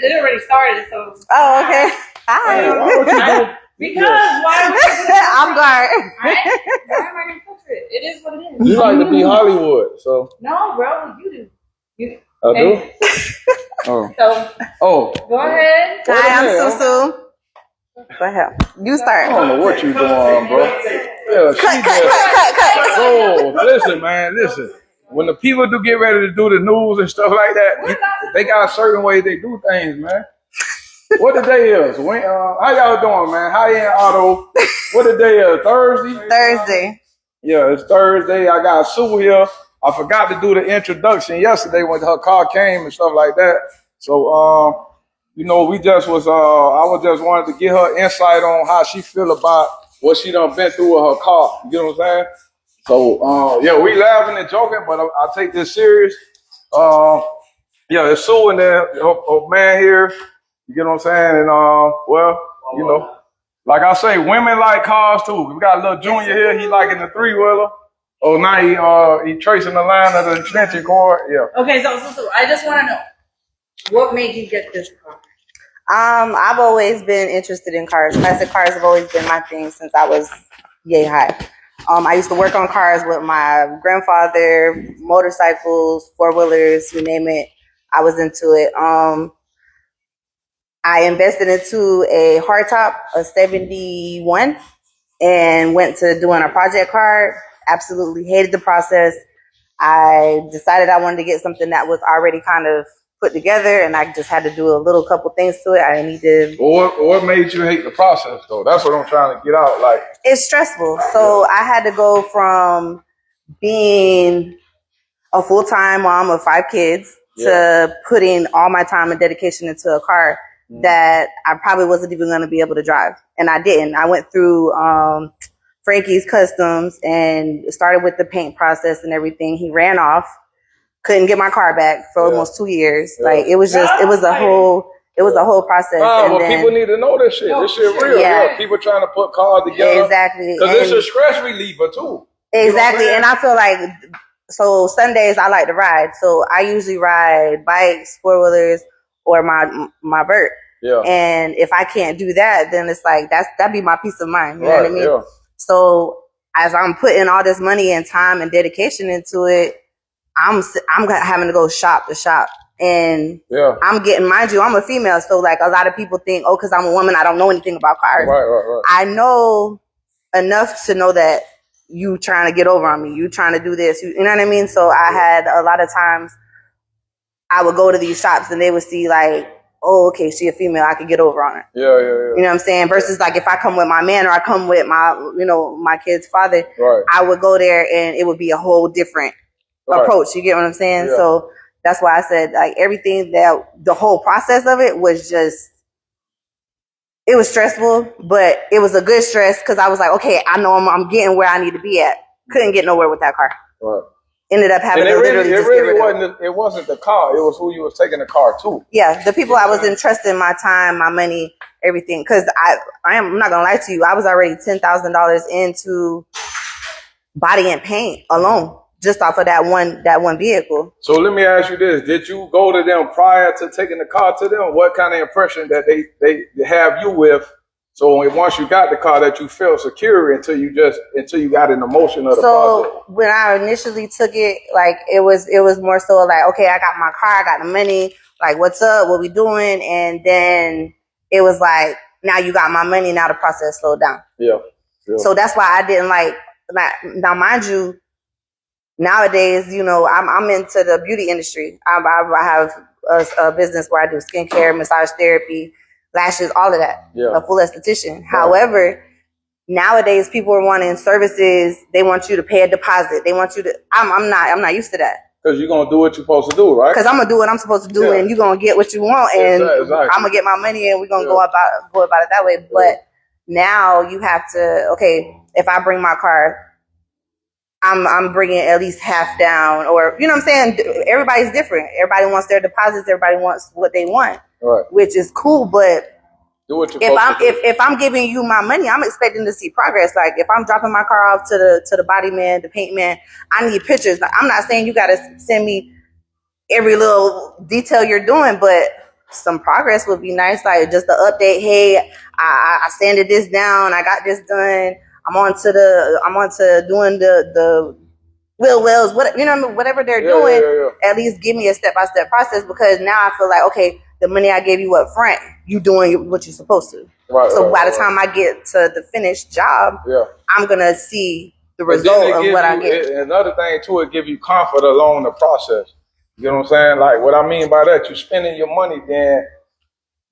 it already started, so. Oh, okay. Hi. Because why would you I'm glad. Right? Why am I gonna filter it? It is what it is. You like to be Hollywood, so. No, bro, you do. You. I do? Oh. So, go ahead. Hi, I'm Susu. Go ahead. You start. I don't know what you doing, bro. Yeah, Cut. Oh, listen, man, listen. When the people do get ready to do the news and stuff like that, they got a certain way they do things, man. What the day is? When, how y'all doing, man? High-end auto. What the day is? Thursday? Thursday. Yeah, it's Thursday. I got Sue here. I forgot to do the introduction yesterday when her car came and stuff like that. So, you know, we just was, I was just wanted to get her insight on how she feel about what she done been through with her car. You know what I'm saying? So, yeah, we laughing and joking, but I take this serious. Yeah, it's Sue and then her man here. You get what I'm saying? And, well, you know, like I say, women like cars too. We got a little junior here. He liking the 3-wheeler. Oh, now he tracing the line of the extension cord. Yeah. Okay, so I just want to know, what made you get this car? I've always been interested in cars. Classic cars have always been my thing since I was yay high. I used to work on cars with my grandfather, motorcycles, 4-wheelers, you name it. I was into it. I invested into a hardtop, a 71, and went to doing a project car. Absolutely hated the process. I decided I wanted to get something that was already kind of put together, and I just had to do a couple things to it. I needed. What made you hate the process, though? That's what I'm trying to get out. Like, it's stressful. So I had to go from being a full-time mom of 5 kids to putting all my time and dedication into a car that I probably wasn't even going to be able to drive. And I didn't. I went through Frankie's Customs and started with the paint process and everything. He ran off. Couldn't get my car back for almost 2 years. Like it was a whole process. Nah, but people need to know this shit. This shit real. Yeah. People trying to put cars together. Exactly. Because it's a stress reliever too. Exactly. And I feel like, so Sundays I like to ride. So I usually ride bikes, 4-wheelers, or my vert. Yeah. And if I can't do that, then it's like that'd be my peace of mind. You know what I mean? Yeah. So as I'm putting all this money and time and dedication into it, I'm having to go shop to shop. And I'm getting, mind you, I'm a female. So like a lot of people think, oh, because I'm a woman, I don't know anything about cars. Right. I know enough to know that you trying to get over on me. You trying to do this. You know what I mean? So I had a lot of times I would go to these shops and they would see like, oh, okay, she a female, I could get over on her. Yeah. You know what I'm saying? Versus like if I come with my man or I come with my kid's father, I would go there and it would be a whole different approach. You get what I'm saying? Yeah. So that's why I said like everything, that the whole process of it was just, it was stressful, but it was a good stress because I was like, okay, I know I'm getting where I need to be at. Couldn't get nowhere with that car. Right. Ended up having to literally just get rid of it. It wasn't the car. It was who you was taking the car to. Yeah, the people I was entrusting my time, my money, everything. Because I'm not gonna lie to you, I was already $10,000 into body and paint alone, just off of that one vehicle. So let me ask you this: did you go to them prior to taking the car to them? What kind of impression that they have you with? So once you got the car, that you felt secure until you got an emotion of the process. So when I initially took it, like it was more so like, okay, I got my car, I got the money, like what's up, what we doing? And then it was like, now you got my money, now the process slowed down. Yeah. So that's why I didn't like, now mind you, nowadays, you know, I'm into the beauty industry. I have a business where I do skincare, massage therapy, lashes, all of that. Yeah. A full esthetician. Right. However, nowadays people are wanting services. They want you to pay a deposit. They want you to. I'm not used to that. Because you're gonna do what you're supposed to do, right? Because I'm gonna do what I'm supposed to do, and you're gonna get what you want, and exactly. I'm gonna get my money, and we're gonna go about it that way. But now you have to. Okay, if I bring my car, I'm bringing at least half down, or you know what I'm saying. Everybody's different. Everybody wants their deposits. Everybody wants what they want. Right. Which is cool, but if I'm giving you my money, I'm expecting to see progress. Like if I'm dropping my car off to the body man, the paint man, I need pictures. Like, I'm not saying you got to send me every little detail you're doing, but some progress would be nice. Like just the update. Hey, I sanded this down. I got this done. I'm on to doing the wells, what whatever they're doing. At least give me a step-by-step process, because now I feel like, okay, the money I gave you up front, you doing what you're supposed to. Right, so by the time I get to the finished job, I'm gonna see the result of what I get. Another thing too, it give you comfort along the process. You know what I'm saying? Like what I mean by that, you spending your money, then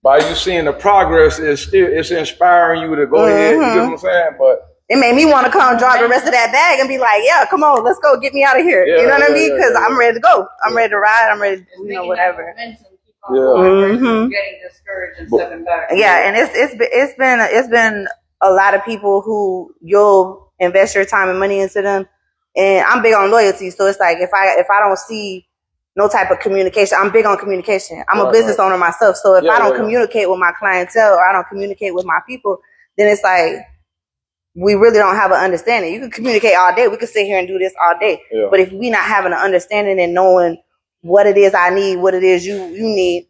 by you seeing the progress, it's inspiring you to go ahead. You know what I'm saying? But it made me want to come drop the rest of that bag and be like, yeah, come on, let's go, get me out of here. You know what I mean? Because I'm ready to go. I'm ready to ride. I'm ready to, whatever. Getting discouraged and stepping back. Yeah, and it's been a lot of people who you'll invest your time and money into them, and I'm big on loyalty. So it's like if I don't see no type of communication, I'm big on communication. I'm a business owner myself, so if I don't communicate with my clientele or I don't communicate with my people, then it's like we really don't have an understanding. You can communicate all day. We can sit here and do this all day, but if we not having an understanding and knowing what it is I need, what it is you need,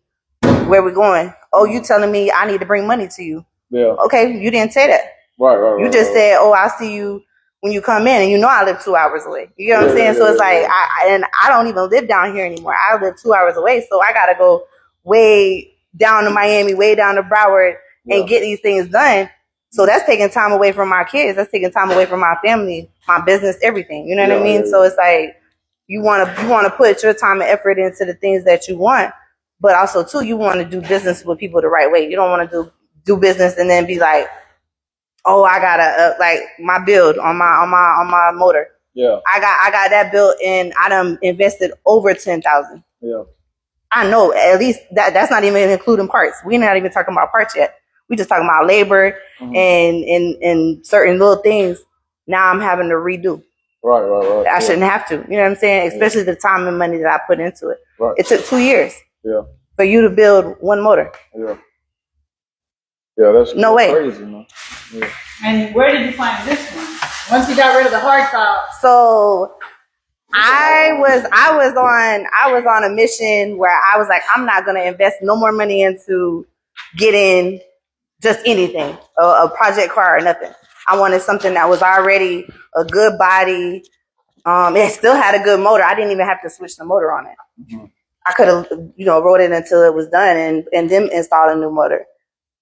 where we're going. Oh, you telling me I need to bring money to you. Yeah. Okay, you didn't say that. Right. You just said, oh, I'll see you when you come in, and you know I live 2 hours away. You know what I'm saying? So it's like, I don't even live down here anymore. I live 2 hours away, so I got to go way down to Miami, way down to Broward, and get these things done. So that's taking time away from my kids. That's taking time away from my family, my business, everything. You know what I mean? So it's like, you want to put your time and effort into the things that you want, but also too, you want to do business with people the right way. You don't want to do business and then be like, oh, I gotta like my build on my motor. Yeah, I got that built, and I done invested over 10,000. Yeah, I know at least that's not even including parts. We're not even talking about parts yet. We just talking about labor and certain little things. Now I'm having to redo. Right. I shouldn't have to. You know what I'm saying? Especially the time and money that I put into it. Right. It took 2 years. Yeah. For you to build one motor. Yeah. Yeah, that's no way. Crazy, man. Yeah. And where did you find this one? Once you got rid of the hard top. So I was on a mission where I was like, I'm not gonna invest no more money into getting just anything, a project car or nothing. I wanted something that was already a good body. It still had a good motor. I didn't even have to switch the motor on it. Mm-hmm. I could have, rode it until it was done and then install a new motor.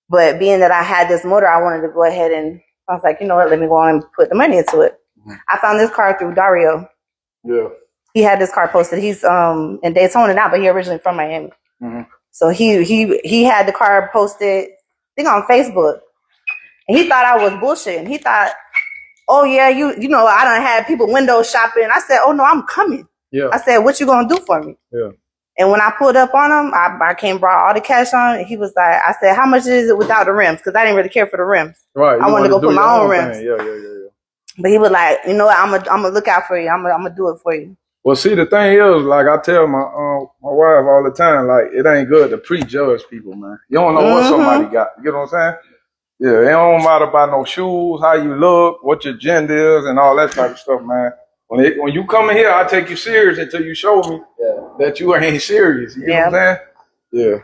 But being that I had this motor, I wanted to go ahead and I was like, you know what, let me go on and put the money into it. Mm-hmm. I found this car through Dario. Yeah. He had this car posted. He's in Daytona now, but he originally from Miami. Mm-hmm. So he had the car posted, I think on Facebook. And he thought I was bullshitting. He thought, oh yeah, I done had people window shopping. I said, oh no, I'm coming. Yeah. I said, what you gonna do for me? Yeah. And when I pulled up on him, I came brought all the cash on. He was like, I said, how much is it without the rims? Because I didn't really care for the rims. Right. I wanted to go put my own rims. Yeah. But he was like, you know what, I'm gonna look out for you. I'm gonna do it for you. Well, see, the thing is, like I tell my wife all the time, like it ain't good to prejudge people, man. You don't know what somebody got. You know what I'm saying? Yeah, it don't matter about no shoes, how you look, what your gender is, and all that type of stuff, man. When you come in here, I take you serious until you show me that you ain't serious. You know what I'm saying? Yeah.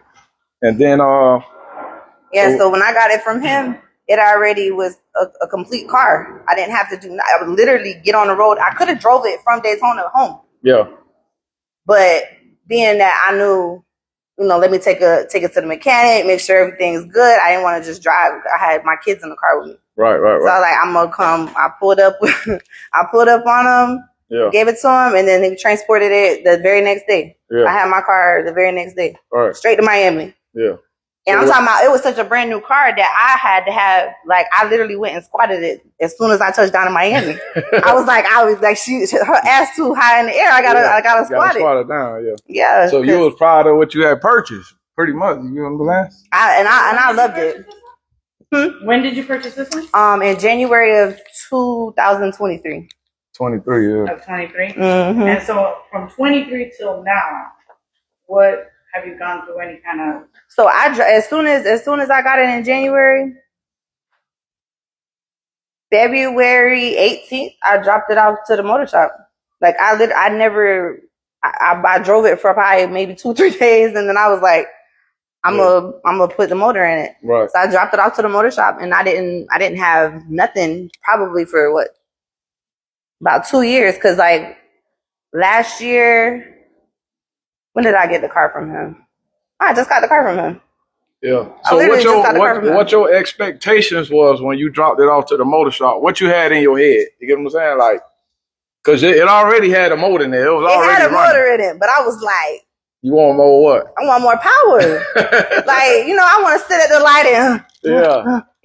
And then so when I got it from him, it already was a complete car. I didn't have to I would literally get on the road. I could have drove it from Daytona home. Yeah. But being that I knew, let me take it to the mechanic, make sure everything's good. I didn't want to just drive. I had my kids in the car with me. Right. So I was like, I'm gonna come. I pulled up on him, gave it to him, and then he transported it the very next day. Yeah. I had my car the very next day. Right. Straight to Miami. Yeah. And I'm talking about, it was such a brand new car that I had to have, like, I literally went and squatted it as soon as I touched down in Miami. I was like, her ass too high in the air. I gotta squat it. Squat it down, yeah. Yeah. So you was proud of what you had purchased, pretty much. You know what I'm saying? I loved it. When did you purchase this one? In January of 2023. 23, yeah. Of 23? Mm-hmm. And so from 23 till now, what have you gone through any kind of... So as soon as I got it in January, February 18th, I dropped it off to the motor shop. Like I drove it for probably maybe 2-3 days, and then I was like, I'm gonna put the motor in it. Right. So I dropped it off to the motor shop, and I didn't have nothing probably for about 2 years, because like last year, when did I get the car from him? I just got the car from him. Yeah. I So literally just got the car from him. what your expectations was when you dropped it off to the motor shop? What you had in your head? You get what I'm saying? Like, because it already had a motor in there. It was already It had a running. motor in it, but I was like, You want more what? I want more power. Like, I want to sit at the light and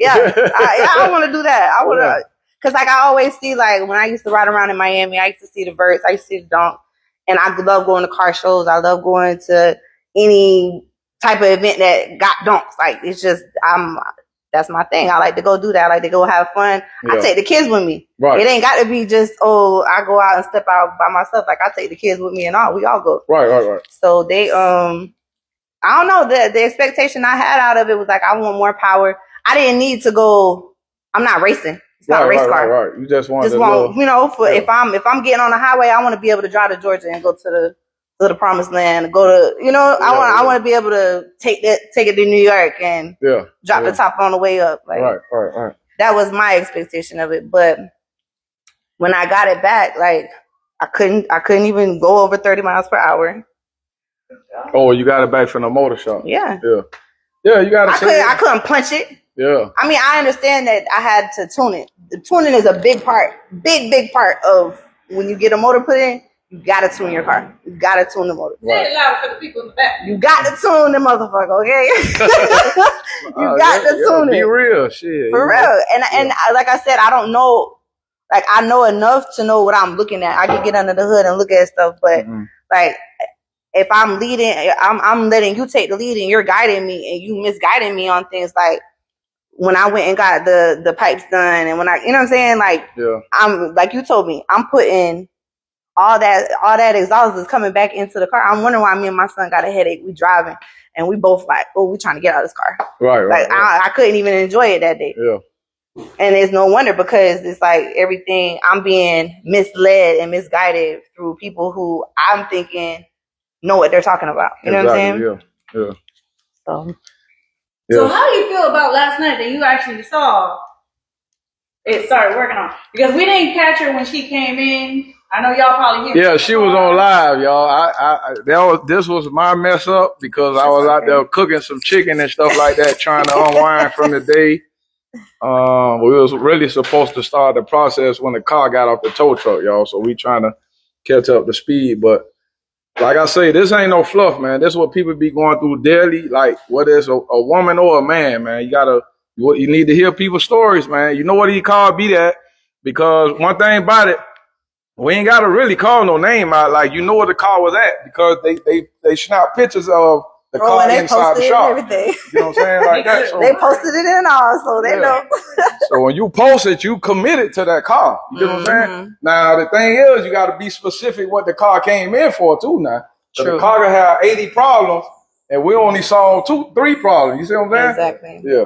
I want to do that. I want to, because like I always see, like when I used to ride around in Miami, I used to see the Verts, I used to see the Donk, and I love going to car shows. I love going to any type of event that got donks. Like it's just, that's my thing. I like to go do that. I like to go have fun. I take the kids with me. Right. It ain't got to be just, I go out and step out by myself. Like I take the kids with me and we all go. Right. So they, I don't know, the expectation I had out of it was like, I want more power. I didn't need to go, I'm not racing. It's not a race car. Right. You just want if I'm getting on the highway, I want to be able to drive to Georgia and go to the promised land, I want to be able to take it to New York and drop the top on the way up. Like, right. That was my expectation of it. But when I got it back, like I couldn't even go over 30 miles per hour. Oh, you got it back from the motor shop. Yeah, you got to. I couldn't punch it. Yeah. I mean, I understand that I had to tune it. The tuning is a big part of when you get a motor put in. You gotta tune your car. You gotta tune the motor. Say it louder for the people in the back. You got to tune the motherfucker, okay? You got to tune it. Be real, shit. For real. And like I said, I don't know. Like I know enough to know what I'm looking at. I can get under the hood and look at stuff, but like if I'm leading, I'm letting you take the lead, and you're guiding me, and you misguiding me on things. Like when I went and got the pipes done, and when you know what I'm saying? Like I'm like you told me, I'm putting all that exhaust is coming back into the car. I'm wondering why me and my son got a headache. We driving and we both like, we trying to get out of this car. Right. I couldn't even enjoy it that day. Yeah. And it's no wonder, because it's like everything, I'm being misled and misguided through people who I'm thinking know what they're talking about. You know what I'm saying? Yeah. So how do you feel about last night that you actually saw it started working on? Because we didn't catch her when she came in. I know y'all probably hear. Yeah, she was on live, y'all. This was my mess up, because I was out there cooking some chicken and stuff like that, trying to unwind from the day. We was really supposed to start the process when the car got off the tow truck, y'all. So we trying to catch up the speed. But like I say, this ain't no fluff, man. This is what people be going through daily. Like whether it's a woman or a man, man, you need to hear people's stories, man. You know what he called be that, because one thing about it, we ain't gotta really call no name out. Like, you know where the car was at, because they snap pictures of the car inside the shop. Everything. You know what I'm saying? Like that. So, they posted it in all, so they know. So when you post it, you committed to that car. You know what I'm saying? Now the thing is, you gotta be specific what the car came in for too now. So the car could have 80 problems and we only saw 2-3 problems. You see what I'm saying? Exactly. Yeah.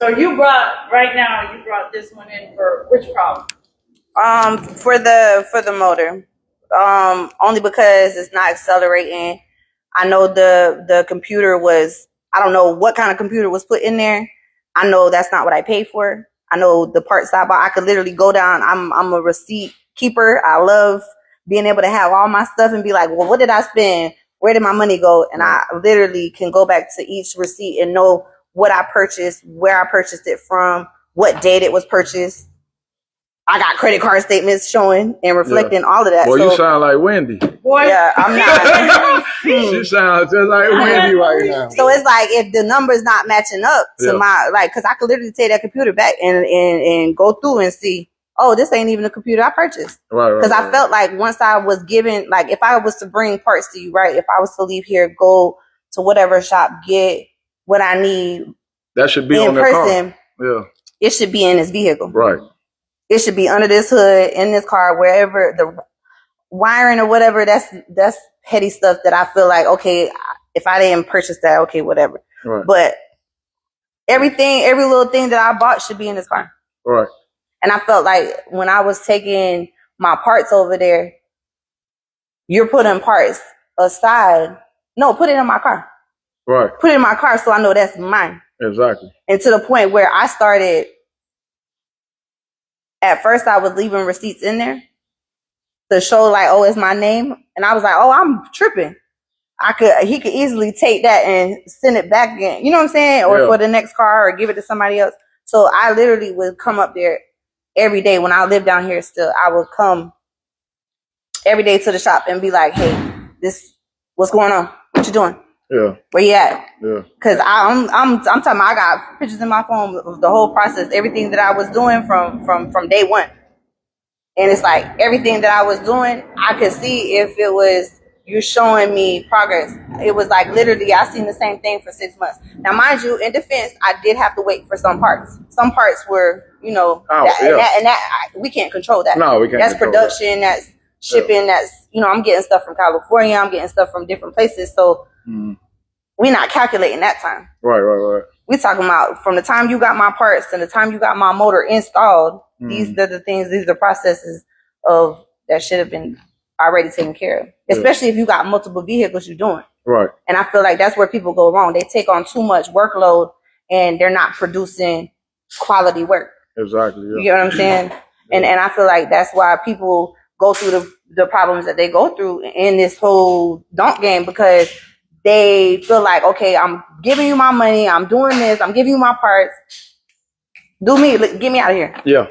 So you brought this one in for which problem? For the motor, only because it's not accelerating. I know the computer was, I don't know what kind of computer was put in there. I know that's not what I paid for. I know the parts I bought, I could literally go down. I'm a receipt keeper. I love being able to have all my stuff and be like, well, what did I spend? Where did my money go? And I literally can go back to each receipt and know what I purchased, where I purchased it from, what date it was purchased. I got credit card statements showing and reflecting all of that. Well, you sound like Wendy. Boy, yeah, I'm not. She sounds just like Wendy right now. So it's like if the number's not matching up to my, like, because I could literally take that computer back and go through and see, oh, this ain't even a computer I purchased. Right. Because I felt like once I was given, like, if I was to bring parts to you, right, if I was to leave here, go to whatever shop, get what I need, that should be in on the person. Car. Yeah. It should be in this vehicle. Right. It should be under this hood, in this car, wherever the wiring or whatever. That's petty stuff that I feel like, okay, if I didn't purchase that, okay, whatever. Right. But every little thing that I bought should be in this car. Right. And I felt like when I was taking my parts over there, you're putting parts aside. No, put it in my car. Right. Put it in my car so I know that's mine. Exactly. And to the point where I started, at first I was leaving receipts in there to show like, oh, it's my name. And I was like, oh, I'm tripping. He could easily take that and send it back again. You know what I'm saying? Or for the next car or give it to somebody else. So I literally would come up there every day when I lived down here still. I would come every day to the shop and be like, hey, what's going on? What you doing? Yeah. Where you at? Yeah. Cause I'm talking about, I got pictures in my phone of the whole process, everything that I was doing from day one. And it's like everything that I was doing, I could see if it was you showing me progress. It was like literally I seen the same thing for 6 months. Now, mind you, in defense, I did have to wait for some parts. Some parts were, you know, we can't control that. No, we can't. That's production. That's shipping. That's, you know, I'm getting stuff from California. I'm getting stuff from different places. So we're not calculating that time. Right. We talking about from the time you got my parts and the time you got my motor installed. These are the things. These are the processes of that should have been already taken care of. Especially if you got multiple vehicles you're doing. Right. And I feel like that's where people go wrong. They take on too much workload and they're not producing quality work. Exactly. Yeah. You know what I'm saying? And I feel like that's why people go through the problems that they go through in this whole dump game, because they feel like, okay, I'm giving you my money, I'm doing this, I'm giving you my parts. Do me, get me out of here. Yeah.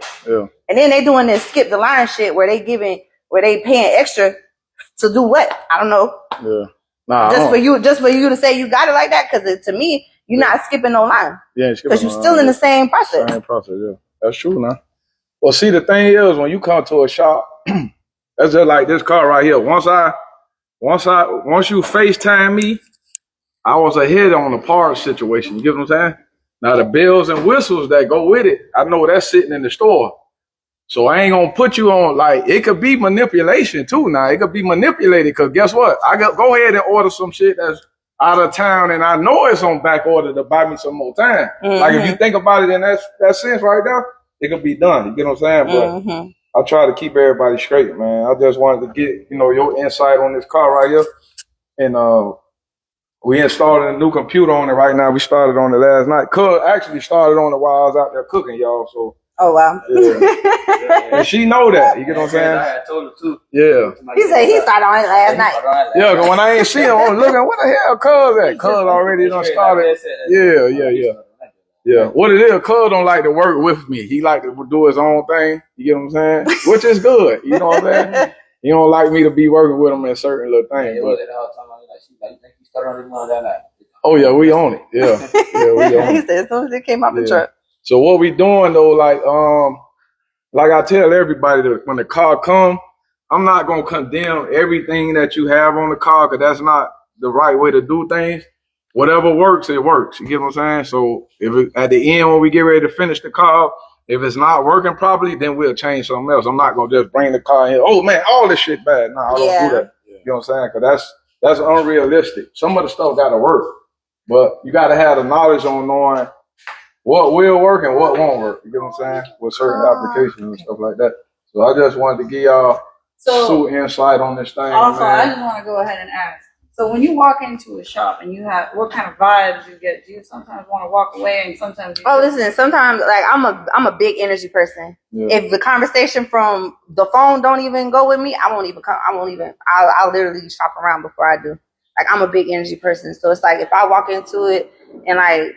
And then they doing this skip the line shit where they paying extra to do what? I don't know. Yeah. Nah. Just for you to say you got it like that, because to me, you're not skipping no line. Yeah, because you're still in the same process. Same process. Yeah, that's true. Now, well, see, the thing is, when you come to a shop, that's just like this car right here. Once you FaceTime me, I was ahead on the parts situation. You get what I'm saying? Now the bells and whistles that go with it, I know that's sitting in the store. So I ain't gonna put you on, like, it could be manipulation too. Now it could be manipulated, because guess what? I go ahead and order some shit that's out of town, and I know it's on back order to buy me some more time. Like, if you think about it in that sense right there, it could be done. You get what I'm saying? But I try to keep everybody straight, man. I just wanted to get, your insight on this car right here. And we installed a new computer on it right now. We started on it last night. Cuz actually started on it while I was out there cooking, y'all. So. Oh, wow. Yeah. And she know that. You get what I'm saying? I told her too. Yeah. He said he started on it last night. Yeah, because when I ain't see him, I'm looking, what the hell Cuz at? Cuz already done started. Yeah. What it is, Cuz don't like to work with me. He like to do his own thing. You get what I'm saying? Which is good. You know what I'm saying? He don't like me to be working with him in certain little things. Oh, yeah, we own it. Yeah, we own it. He said as soon as it came out the truck. So what we doing though, like I tell everybody that when the car come, I'm not gonna condemn everything that you have on the car, because that's not the right way to do things. Whatever works, it works. You get what I'm saying? So at the end, when we get ready to finish the car, if it's not working properly, then we'll change something else. I'm not gonna just bring the car in. Oh man, all this shit bad. No, I don't do that. You know what I'm saying? Because that's unrealistic. Some of the stuff got to work, but you got to have the knowledge on knowing what will work and what won't work. You get what I'm saying? With certain applications and stuff like that. So I just wanted to give y'all some insight on this thing. Also, man. I just want to go ahead and ask. So when you walk into a shop and you have, what kind of vibes you get? Do you sometimes want to walk away, and sometimes listen, sometimes like I'm a big energy person. Yeah. If the conversation from the phone don't even go with me, I won't even come. I'll literally shop around before I do. Like, I'm a big energy person. So it's like, if I walk into it and like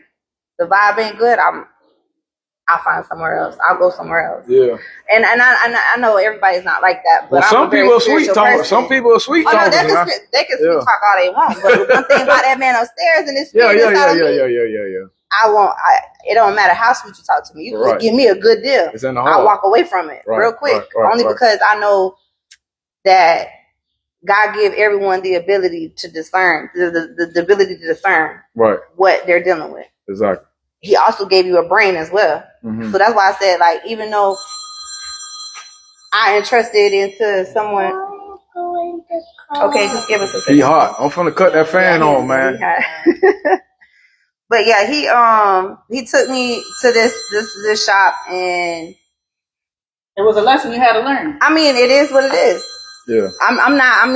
the vibe ain't good, I'll find somewhere else. I'll go somewhere else. Yeah. And I know everybody's not like that, but some people are sweet talking. Some people are sweet talking. They can sweet talk all they want. But one thing about that man upstairs and this yeah. I won't. It don't matter how sweet you talk to me. You can give me a good deal. It's in the heart. I'll walk away from it real quick. Only because I know that God give everyone the ability to discern, the ability to discern what they're dealing with. Exactly. He also gave you a brain as well. Mm-hmm. So that's why I said, like, even though I entrusted into someone. Okay, just give us a second. He hot. I'm finna cut that fan on, man. But yeah, he took me to this shop, and it was a lesson you had to learn. I mean, it is what it is. Yeah. I'm not. I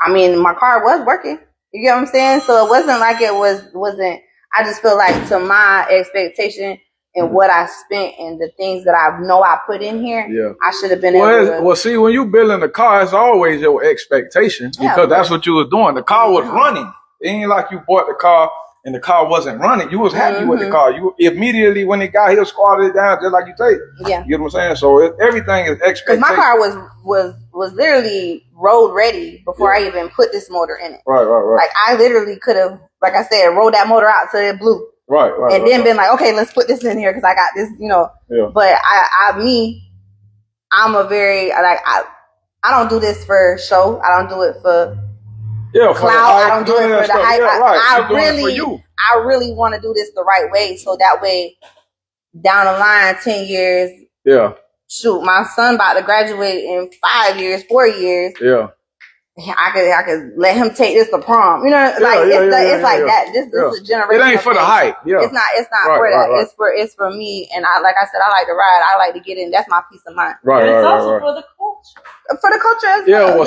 mean, my car was working. You get what I'm saying? So it wasn't like it wasn't. I just feel like to my expectation and what I spent and the things that I know I put in here, Yeah. I should have been able to. Well, see, when you building a car, it's always your expectation because that's what you was doing. The car was running. It ain't like you bought the car and the car wasn't running. You was happy with the car. You immediately when it got here, squatted it down just like you take. Yeah. You get what I'm saying? So everything is expectation. Because my car was literally road ready before I even put this motor in it. Right. Like I literally could have, like I said, rolled that motor out till it blew. Right. And then been like, okay, let's put this in here because I got this, Yeah. But I'm a very I don't do this for show. I don't do it for clout. I don't do it for the hype. I really want to do this the right way, so that way down the line, 10 years. Yeah. Shoot, my son about to graduate in 5 years, 4 years. Yeah. I could let him take this to prom. It's like that. This is a generation. It ain't for the hype. Yeah. It's not for that. Right. It's for me. And like I said, I like to ride. I like to get in. That's my peace of mind. Right. It's also for the culture. For the culture as well. Yeah. Well,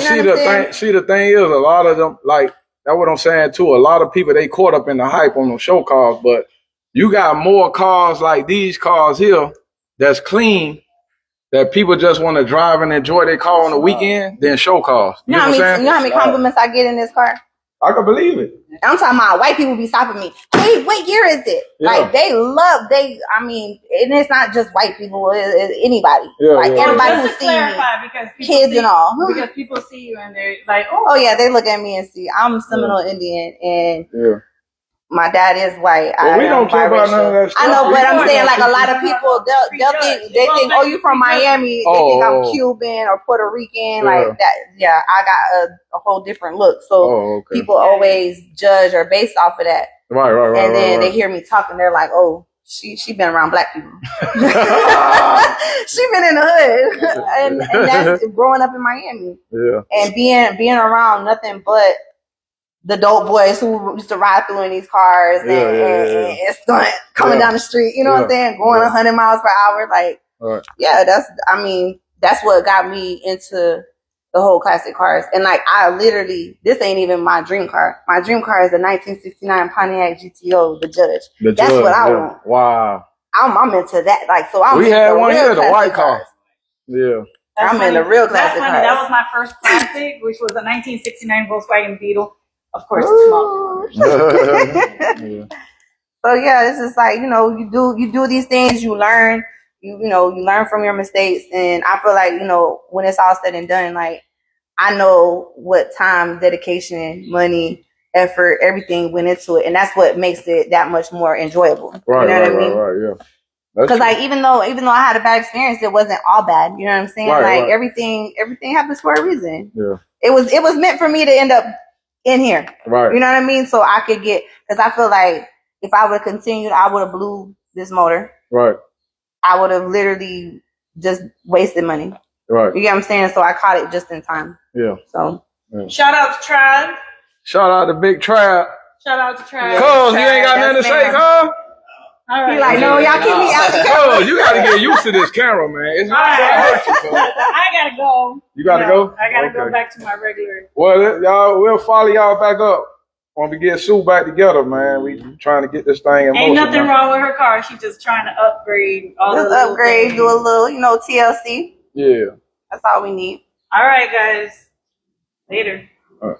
see the thing is, a lot of them, like that's what I'm saying too. A lot of people they caught up in the hype on them show cars, but you got more cars like these cars here that's clean. That people just want to drive and enjoy their car on the weekend than show cars. You know what I'm saying? You know how many compliments I get in this car? I can believe it. I'm talking about white people be stopping me. Hey, what year is it? Yeah. Like and it's not just white people, it's anybody. Everybody who see me, because kids and all. Because people see you and they're like, oh yeah, they look at me and see I'm Seminole Indian and my dad is white. We don't care about none of that stuff. I know, but I'm saying like a lot of people they think, oh, you from Miami, they think I'm Cuban or Puerto Rican, like that. Yeah, I got a whole different look. So people always judge or based off of that. Right. And then they hear me talking, they're like, oh, she been around black people. She been in the hood. and that's growing up in Miami. Yeah. And being around nothing but the dope boys who used to ride through in these cars and stunt coming down the street, you know what I'm saying? Going 100 miles per hour. Like, that's what got me into the whole classic cars. And like, this ain't even my dream car. My dream car is a 1969 Pontiac GTO, the Judge. That's what I want. Wow. I'm into that. Like, so we had one here, the white car. Yeah. I'm in the real classic cars. That was my first classic, which was a 1969 Volkswagen Beetle. Of course, it's small. So yeah, it's just like, you do these things, you learn, you learn from your mistakes. And I feel like, when it's all said and done, like I know what time, dedication, money, effort, everything went into it. And that's what makes it that much more enjoyable. Right, you know what I mean? Right, yeah. Because like even though I had a bad experience, it wasn't all bad. You know what I'm saying? Everything happens for a reason. Yeah. It was meant for me to end up in here. Right. You know what I mean? So I could because I feel like if I would have continued, I would have blew this motor. Right. I would have literally just wasted money. Right. You get what I'm saying? So I caught it just in time. Yeah. So shout out to Tribe. Shout out to Big Tribe. Shout out to Tribe. Cuz you ain't got nothing to say, cuz. All right. He like, no, y'all keep me out the camera. You gotta get used to this camera, man. It's not gonna hurt you, cuz. I gotta go. You gotta go? I gotta go back to my regular. Well, we'll follow y'all back up when we get Sue back together, man. We trying to get this thing in motion. Ain't nothing wrong with her car. She's just trying to upgrade do a little, TLC. Yeah. That's all we need. All right, guys. Later. All right.